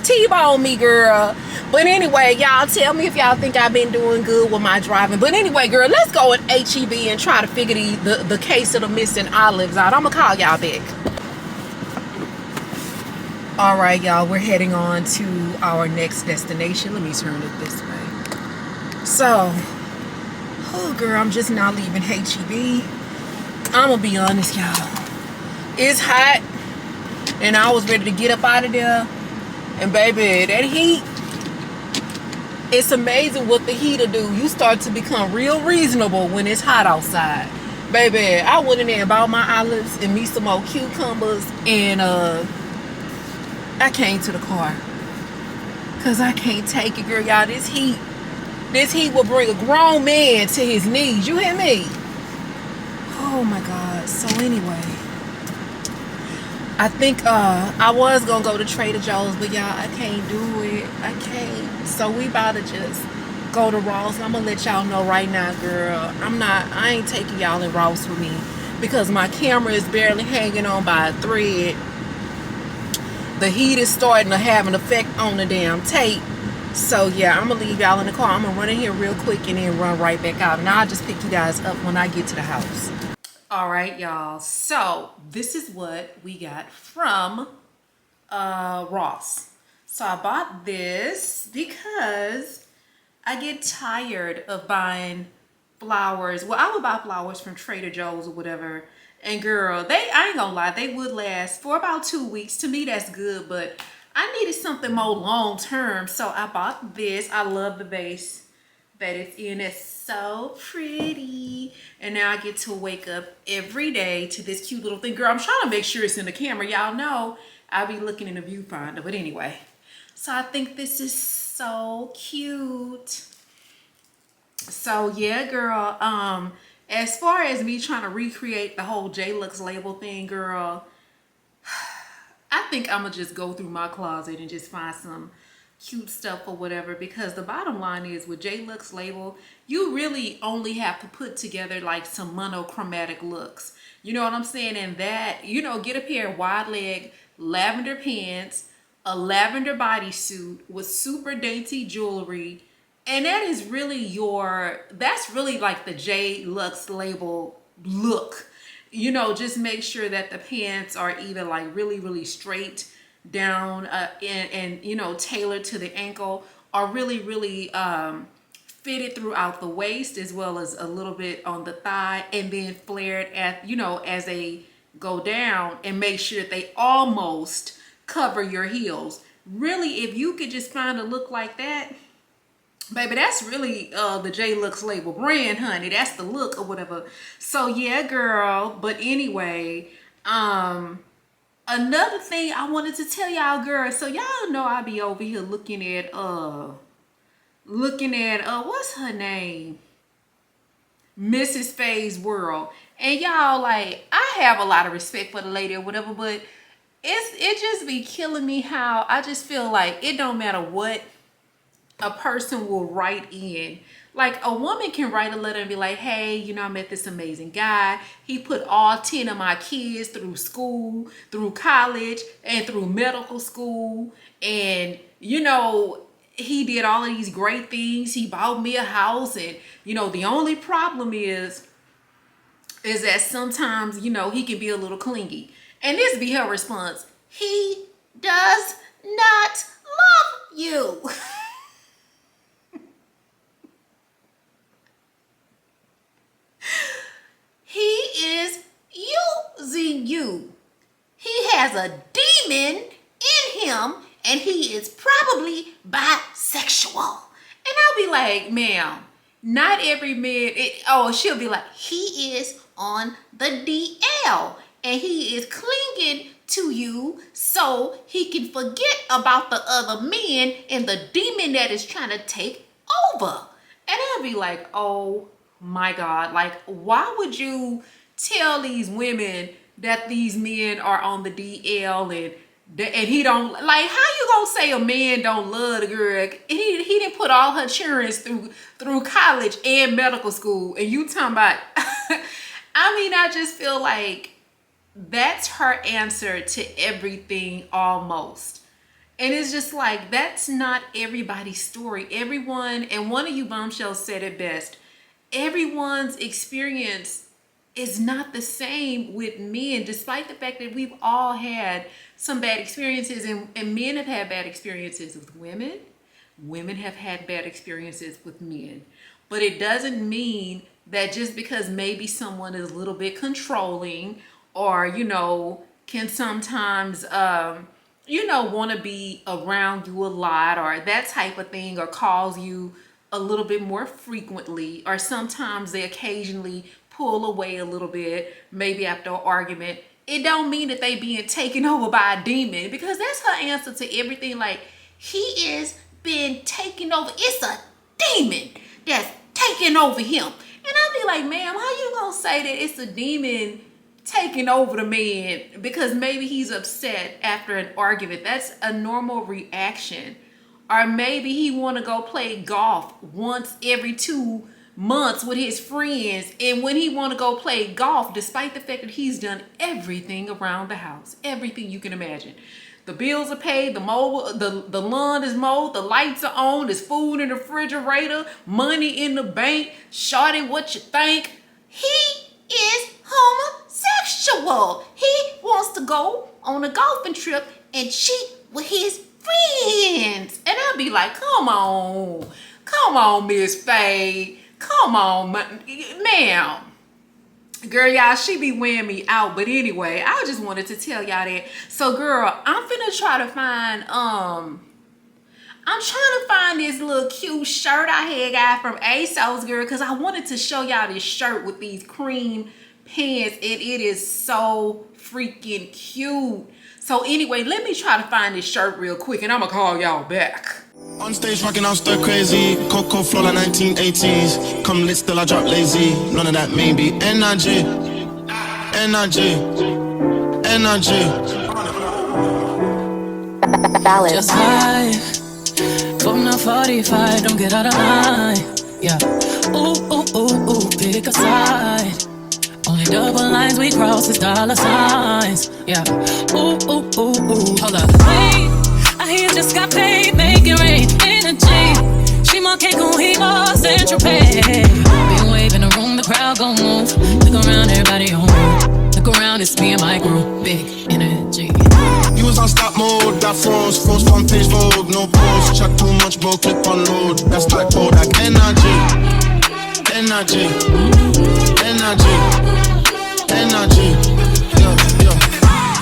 T-boned me, girl. But anyway, y'all tell me if y'all think I've been doing good with my driving. But anyway, girl, let's go at HEB and try to figure the case of the missing olives out. I'm gonna call y'all back. All right, y'all, we're heading on to our next destination. Let me turn it this way. So, oh girl, I'm just now leaving HEB. I'm gonna be honest, y'all, it's hot and I was ready to get up out of there, and baby, that heat, it's amazing what the heat will do. You start to become real reasonable when it's hot outside. Baby, I went in there and bought my olives and me some more cucumbers, and I came to the car because I can't take it, girl. Y'all, this heat will bring a grown man to his knees. You hear me? Oh my God. So anyway, I think I was gonna go to Trader Joe's, but y'all, I can't do it. I can't. So we about to just go to Ross. And I'm gonna let y'all know right now, girl. I ain't taking y'all in Ross with me because my camera is barely hanging on by a thread. The heat is starting to have an effect on the damn tape. So yeah, I'm gonna leave y'all in the car. I'm gonna run in here real quick and then run right back out. And I'll just pick you guys up when I get to the house. All right, y'all. So this is what we got from Ross. So I bought this because I get tired of buying flowers. Well, I would buy flowers from Trader Joe's or whatever. And girl, I ain't gonna lie, they would last for about 2 weeks. To me, that's good, but I needed something more long term. So I bought this. I love the vase that it's in. It's so pretty. And now I get to wake up every day to this cute little thing. Girl, I'm trying to make sure it's in the camera. Y'all know I'll be looking in the viewfinder. But anyway, so I think this is so cute. So yeah, girl, as far as me trying to recreate the whole JLux label thing, girl, I think I'm gonna just go through my closet and just find some cute stuff or whatever, because the bottom line is with JLux label, you really only have to put together like some monochromatic looks. You know what I'm saying? And that, you know, get a pair of wide leg lavender pants, a lavender bodysuit with super dainty jewelry, and that is really that's really like the JLux label look. You know, just make sure that the pants are either like really, really straight down and you know, tailored to the ankle, or really, really fitted throughout the waist as well as a little bit on the thigh, and then flared at, you know, as they go down, and make sure that they almost cover your heels. Really, if you could just find a look like that, baby, that's really the JLux label brand, honey. That's the look or whatever. So yeah, girl. But anyway, another thing I wanted to tell y'all, girl. So y'all know I be over here looking at what's her name? Mrs. Faye's World. And y'all, like, I have a lot of respect for the lady or whatever, but it just be killing me how I just feel like it don't matter what a person will write in. Like, a woman can write a letter and be like, hey, you know, I met this amazing guy. He put all 10 of my kids through school, through college, and through medical school. And, you know, he did all of these great things. He bought me a house. And, you know, the only problem is that sometimes, you know, he can be a little clingy. And this be her response: he does not love you. He is using you. He has a demon in him, and he is probably bisexual. And I'll be like, ma'am, not every man. She'll be like, he is on the DL, and he is clinging to you so he can forget about the other men and the demon that is trying to take over. And I'll be like, oh my God, like, why would you tell these women that these men are on the DL and he don't, like, how you gonna say a man don't love the girl? And he didn't put all her children through college and medical school, and you talking about I mean, I just feel like that's her answer to everything almost. And it's just like, that's not everybody's story. Everyone, and one of you bombshells said it best, everyone's experience is not the same with men, despite the fact that we've all had some bad experiences, and men have had bad experiences with women. Women have had bad experiences with men. But it doesn't mean that just because maybe someone is a little bit controlling, or, you know, can sometimes, you know, want to be around you a lot, or that type of thing, or calls you a little bit more frequently, or sometimes they occasionally pull away a little bit, maybe after an argument. It don't mean that they being taken over by a demon, because that's her answer to everything. Like, he is being taken over. It's a demon that's taking over him. And I'll be like, ma'am, how you gonna say that it's a demon taking over the man because maybe he's upset after an argument. That's a normal reaction. Or maybe he want to go play golf once every 2 months with his friends, and when he want to go play golf, despite the fact that he's done everything around the house, everything you can imagine. The bills are paid, the lawn is mowed, the lights are on, there's food in the refrigerator, money in the bank. Shorty, what you think? He is homosexual. He wants to go on a golfing trip and cheat with his friends. And I'll be like, come on, Miss Faye. Come on, ma'am. Girl, y'all, she be wearing me out. But anyway, I just wanted to tell y'all that. So, girl, I'm finna try to find, I'm trying to find this little cute shirt I had got from ASOS, girl, because I wanted to show y'all this shirt with these cream pants, and it is so freaking cute. So anyway, let me try to find this shirt real quick, and I'm gonna call y'all back. On stage rocking out stir crazy, Coco flow like 1980s. Come lit, still I drop lazy. None of that maybe. Energy, energy, energy. LYLEZ. Just life from the 45, don't get out of line. Yeah. Ooh, ooh, ooh, ooh, pick a side. Only double lines we cross is dollar signs. Yeah. Ooh, ooh, ooh, ooh. Hold up. Wait, I hear you just got paid, making rain, energy. She more cake on he lost Central Pay. Been waving the room, the crowd gon' move. Look around, everybody on move. Look around, it's me and my group. Big energy. You was on stop mode, that froze front page Vogue, no post. Chat too much, bro, click on load. That's like Kodak. Energy, energy, energy, energy.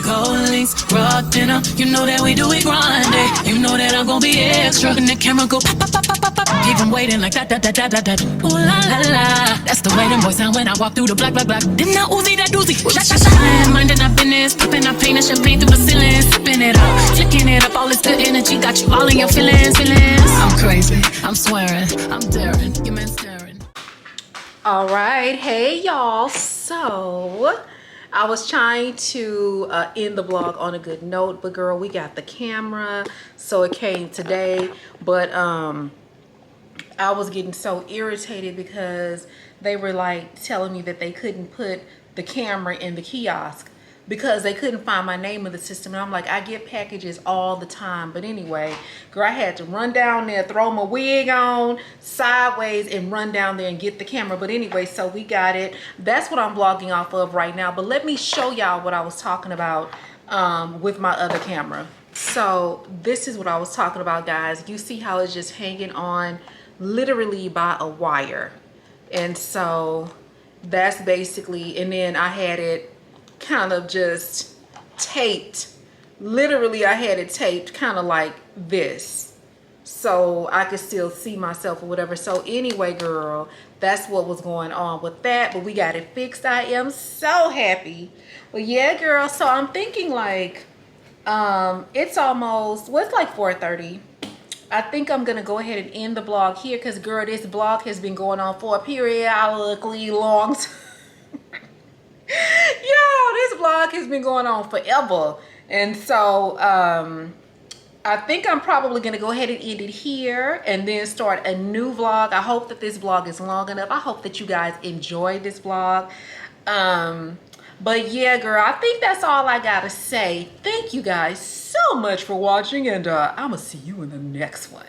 Gold links, raw dinner. You know that we do it grinding. You know that I'm gon' be extra. And the camera go pop, pop, pop, pop, pop, pop. Keep 'em waiting like that. Ooh la la la. That's the way them boys sound when I walk through the block. Them not Uzi, that doozy. Shine, minding our business. Popping our paint and champagne through the ceiling. Sipping it up, flicking it up. All this good energy got you all in your feelings. I'm crazy, I'm swearing, I'm daring. Your man's staring. All right, hey y'all. So I was trying to end the vlog on a good note, but girl, we got the camera, so it came today. But I was getting so irritated because they were like telling me that they couldn't put the camera in the kiosk because they couldn't find my name in the system. And I'm like, I get packages all the time. But anyway, girl, I had to run down there, throw my wig on sideways and run down there and get the camera. But anyway, so we got it. That's what I'm vlogging off of right now. But let me show y'all what I was talking about with my other camera. So this is what I was talking about, guys. You see how it's just hanging on literally by a wire. And so that's basically, and then I had it kind of just taped. Literally, I had it taped kind of like this, so I could still see myself or whatever. So anyway, girl, that's what was going on with that, but we got it fixed. I am so happy. But yeah, girl, so I'm thinking like it's almost, well, it's like 4:30. I think I'm gonna go ahead and end the vlog here because, girl, this vlog has been going on for a periodically long time. Yo, this vlog has been going on forever. And so I think I'm probably gonna go ahead and end it here and then start a new vlog. I hope that this vlog is long enough. I hope that you guys enjoyed this vlog. But yeah, girl, I think that's all I gotta say. Thank you guys so much for watching, and I'm gonna see you in the next one.